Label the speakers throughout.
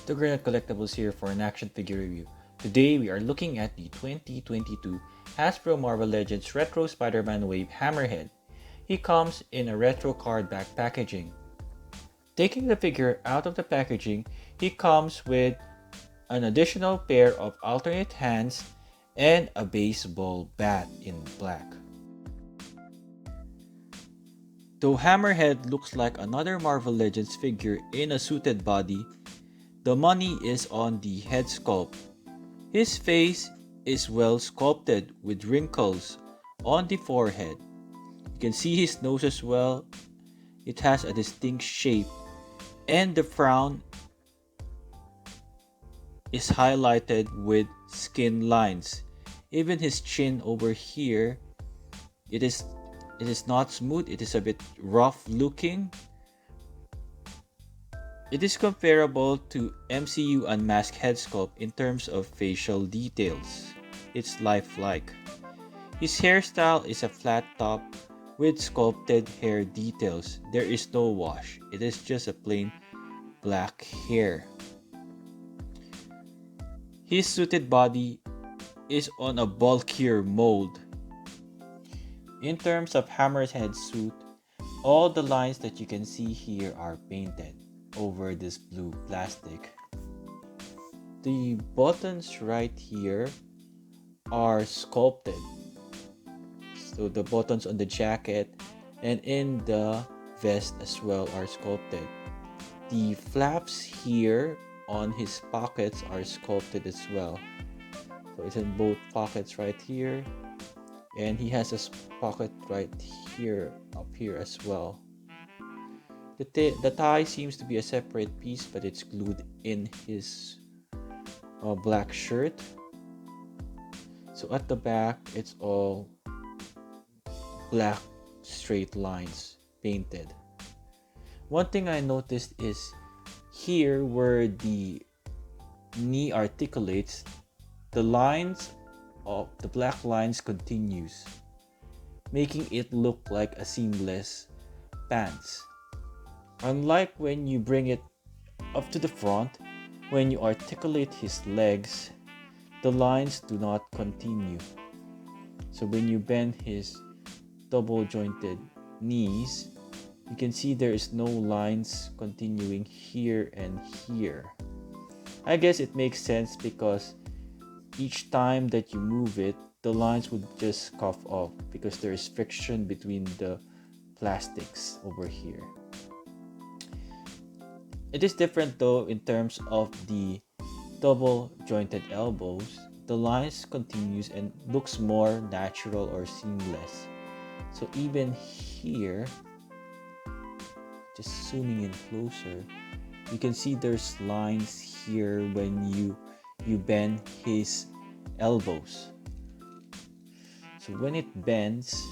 Speaker 1: The Granite Collectibles here for an action figure review. Today we are looking at the 2022 Hasbro Marvel Legends Retro Spider-Man Wave Hammerhead. He comes in a retro card back packaging. Taking the figure out of the packaging, he comes with an additional pair of alternate hands and a baseball bat in black. Though Hammerhead looks like another Marvel Legends figure in a suited body, the money is on the head sculpt. His face is well sculpted with wrinkles on the forehead. You can see his nose as well. It has a distinct shape, and the frown is highlighted with skin lines. Even his chin over here, it is not smooth, it is a bit rough looking. It is comparable to MCU Unmasked head sculpt in terms of facial details. It's lifelike. His hairstyle is a flat top with sculpted hair details. There is no wash. It is just a plain black hair. His suited body is on a bulkier mold. In terms of Hammerhead's suit, all the lines that you can see here are painted over this blue plastic. The buttons right here are sculpted. So the buttons on the jacket and in the vest as well are sculpted. The flaps here on his pockets are sculpted as well. So it's in both pockets right here, and he has a pocket right here, up here as well. The tie seems to be a separate piece, but it's glued in his black shirt. So at the back, it's all black straight lines painted. One thing I noticed is here where the knee articulates, the lines of the black lines continues, making it look like a seamless pants. Unlike when you bring it up to the front, when you articulate his legs, the lines do not continue. So when you bend his double jointed knees, you can see there is no lines continuing here and here. I guess it makes sense because each time that you move it, the lines would just cough off because there is friction between the plastics over here. It is different though in terms of the double jointed elbows. The lines continues and looks more natural or seamless. So even here, just zooming in closer, you can see there's lines here when you bend his elbows. So when it bends,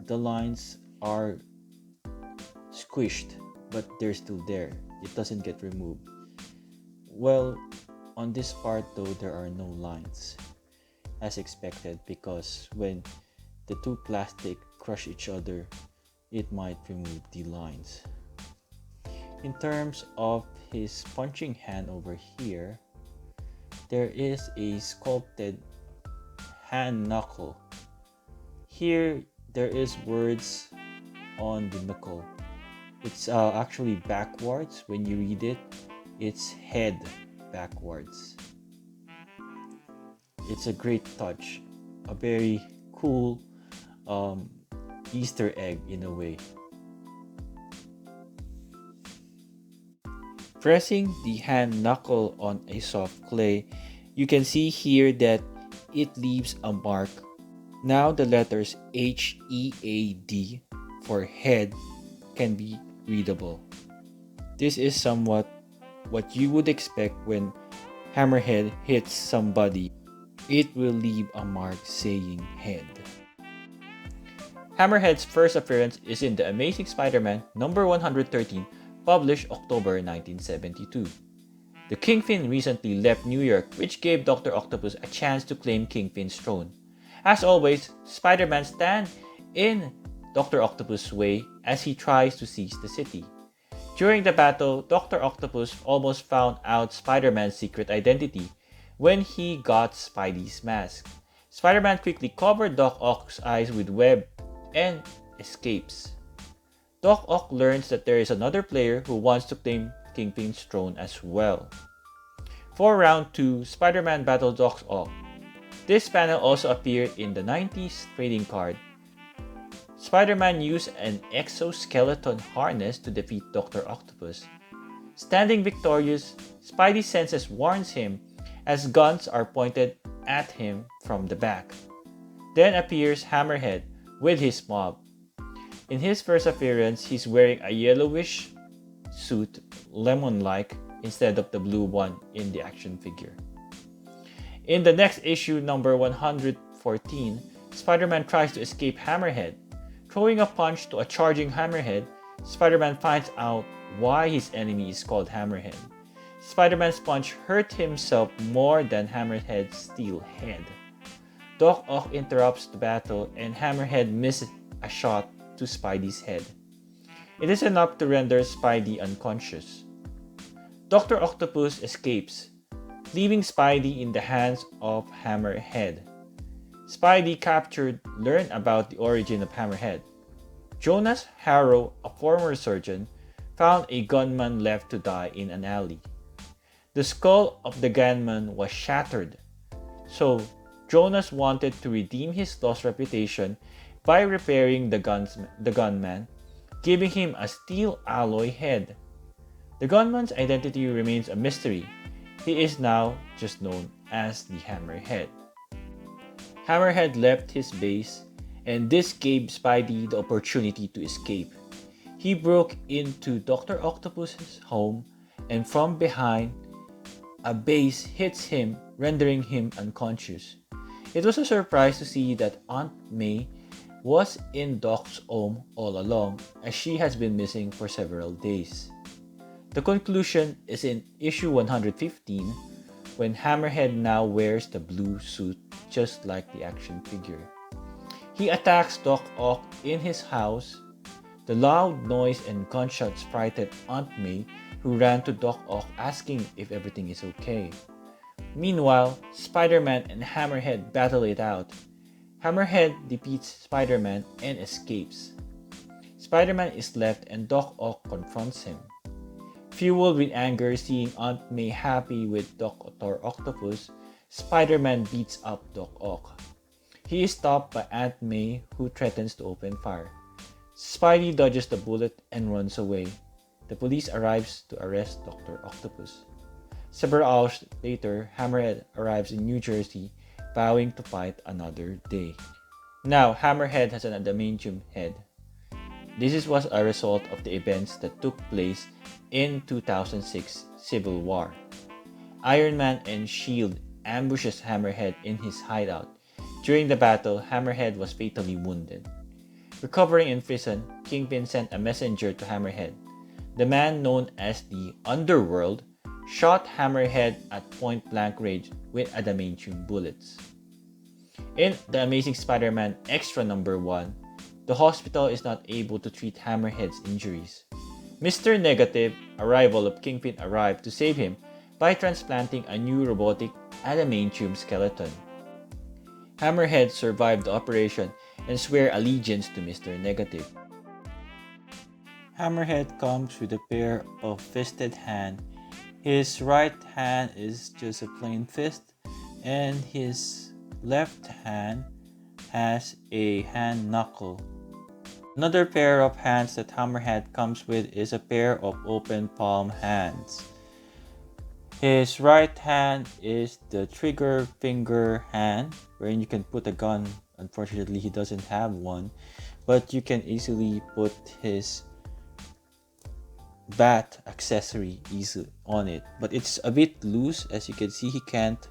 Speaker 1: the lines are squished, but they're still there. It doesn't get removed. Well, on this part though, there are no lines, as expected, because when the two plastic crush each other, it might remove the lines. In terms of his punching hand over here, there is a sculpted hand knuckle. Here, there is words on the knuckle. It's actually backwards. When you read it, it's head backwards. It's a great touch, a very cool Easter egg in a way. Pressing the hand knuckle on a soft clay, you can see here that it leaves a mark. Now the letters HEAD for head can be readable. This is somewhat what you would expect when Hammerhead hits somebody. It will leave a mark saying head. Hammerhead's first appearance is in The Amazing Spider-Man number 113, published October 1972. The Kingpin recently left New York, which gave Dr. Octopus a chance to claim Kingpin's throne. As always, Spider-Man stands in Dr. Octopus' way as he tries to seize the city. During the battle, Dr. Octopus almost found out Spider-Man's secret identity when he got Spidey's mask. Spider-Man quickly covered Doc Ock's eyes with web and escapes. Doc Ock learns that there is another player who wants to claim Kingpin's throne as well. For round 2, Spider-Man battles Doc Ock. This panel also appeared in the 90s trading card. Spider-Man used an exoskeleton harness to defeat Dr. Octopus. Standing victorious, Spidey senses warns him as guns are pointed at him from the back. Then appears Hammerhead with his mob. In his first appearance, he's wearing a yellowish suit, lemon-like, instead of the blue one in the action figure. In the next issue, number 114, Spider-Man tries to escape Hammerhead. Throwing a punch to a charging Hammerhead, Spider-Man finds out why his enemy is called Hammerhead. Spider-Man's punch hurt himself more than Hammerhead's steel head. Doc Ock interrupts the battle and Hammerhead misses a shot to Spidey's head. It is enough to render Spidey unconscious. Dr. Octopus escapes, leaving Spidey in the hands of Hammerhead. Spidey captured learned about the origin of Hammerhead. Jonas Harrow, a former surgeon, found a gunman left to die in an alley. The skull of the gunman was shattered, so Jonas wanted to redeem his lost reputation by repairing the gunman, giving him a steel alloy head. The gunman's identity remains a mystery. He is now just known as the Hammerhead. Hammerhead left his base, and this gave Spidey the opportunity to escape. He broke into Dr. Octopus's home, and from behind, a base hits him, rendering him unconscious. It was a surprise to see that Aunt May was in Doc's home all along, as she has been missing for several days. The conclusion is in issue 115, when Hammerhead now wears the blue suit just like the action figure. He attacks Doc Ock in his house. The loud noise and gunshots frightened Aunt May, who ran to Doc Ock asking if everything is okay. Meanwhile, Spider-Man and Hammerhead battle it out. Hammerhead defeats Spider-Man and escapes. Spider-Man is left and Doc Ock confronts him. Fueled with anger seeing Aunt May happy with Dr. Octopus, Spider-Man beats up Doc Ock. He is stopped by Aunt May, who threatens to open fire. Spidey dodges the bullet and runs away. The police arrives to arrest Dr. Octopus. Several hours later, Hammerhead arrives in New Jersey, vowing to fight another day. Now, Hammerhead has an adamantium head. This was a result of the events that took place in 2006 Civil War. Iron Man and S.H.I.E.L.D. ambushes Hammerhead in his hideout. During the battle, Hammerhead was fatally wounded. Recovering in prison, Kingpin sent a messenger to Hammerhead. The man known as the Underworld shot Hammerhead at point-blank range with adamantium bullets. In The Amazing Spider-Man Extra Number 1, the hospital is not able to treat Hammerhead's injuries. Mr. Negative, a rival of Kingpin, arrived to save him by transplanting a new robotic adamantium skeleton. Hammerhead survived the operation and swear allegiance to Mr. Negative. Hammerhead comes with a pair of fisted hands. His right hand is just a plain fist, and his left hand has a hand knuckle. Another pair of hands that Hammerhead comes with is a pair of open palm hands. His right hand is the trigger finger hand, wherein you can put a gun. Unfortunately, he doesn't have one, but you can easily put his bat accessory easily on it. But it's a bit loose, as you can see. He can't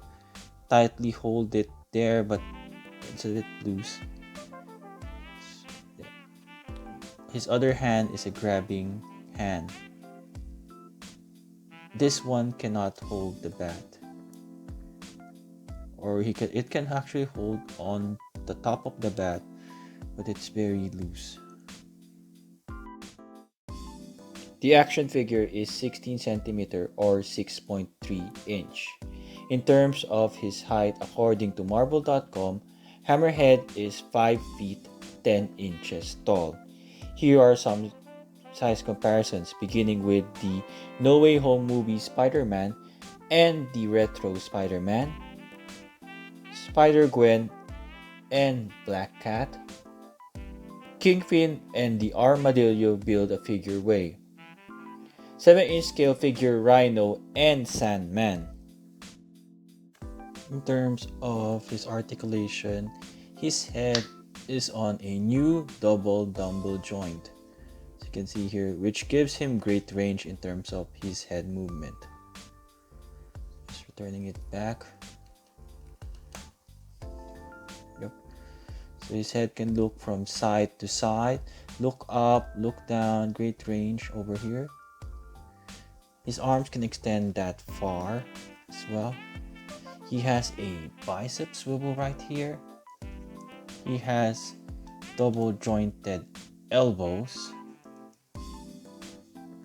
Speaker 1: tightly hold it there, but it's a bit loose. His other hand is a grabbing hand. This one cannot hold the bat, or it can actually hold on the top of the bat, but it's very loose. The action figure is 16 cm or 6.3 inch. In terms of his height, according to Marvel.com, Hammerhead is 5 feet 10 inches tall. Here are some size comparisons, beginning with the No Way Home movie Spider-Man and the retro Spider-Man, Spider-GWEN and Black Cat, KINGPIN and the Armadillo Build-A-Figure way, 7-inch scale figure RHINO and SANDMAN. In terms of his articulation, his head is on a new double dumbbell joint, as you can see here, which gives him great range in terms of his head movement. Just returning it back. Yep. So his head can look from side to side, look up, look down, great range over here. His arms can extend that far as well. He has a bicep swivel right here. He has double jointed elbows.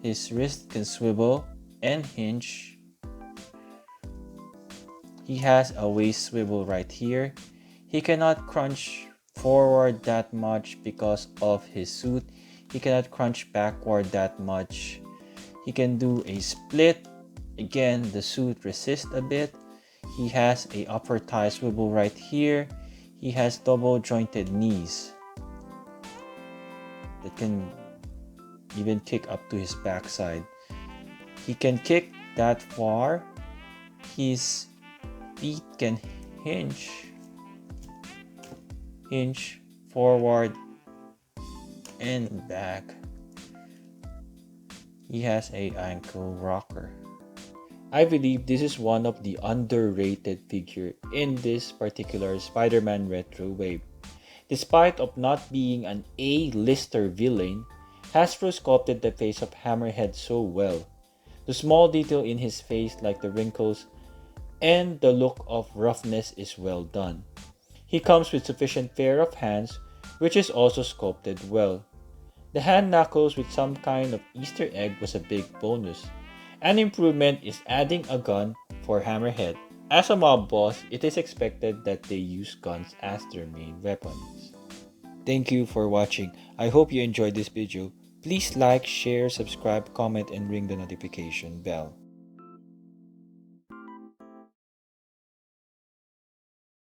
Speaker 1: His wrist can swivel and hinge. He has a waist swivel right here. He cannot crunch forward that much because of his suit. He cannot crunch backward that much. He can do a split. Again, the suit resists a bit. He has a upper thigh swivel right here. He has double jointed knees that can even kick up to his backside. He can kick that far. His feet can hinge forward and back. He has a ankle rocker. I believe this is one of the underrated figure in this particular Spider-Man retro wave. Despite of not being an A-lister villain, Hasbro sculpted the face of Hammerhead so well. The small detail in his face, like the wrinkles and the look of roughness, is well done. He comes with sufficient pair of hands, which is also sculpted well. The hand knuckles with some kind of Easter egg was a big bonus. An improvement is adding a gun for Hammerhead. As a mob boss, it is expected that they use guns as their main weapons. Thank you for watching. I hope you enjoyed this video. Please like, share, subscribe, comment, and ring the notification bell.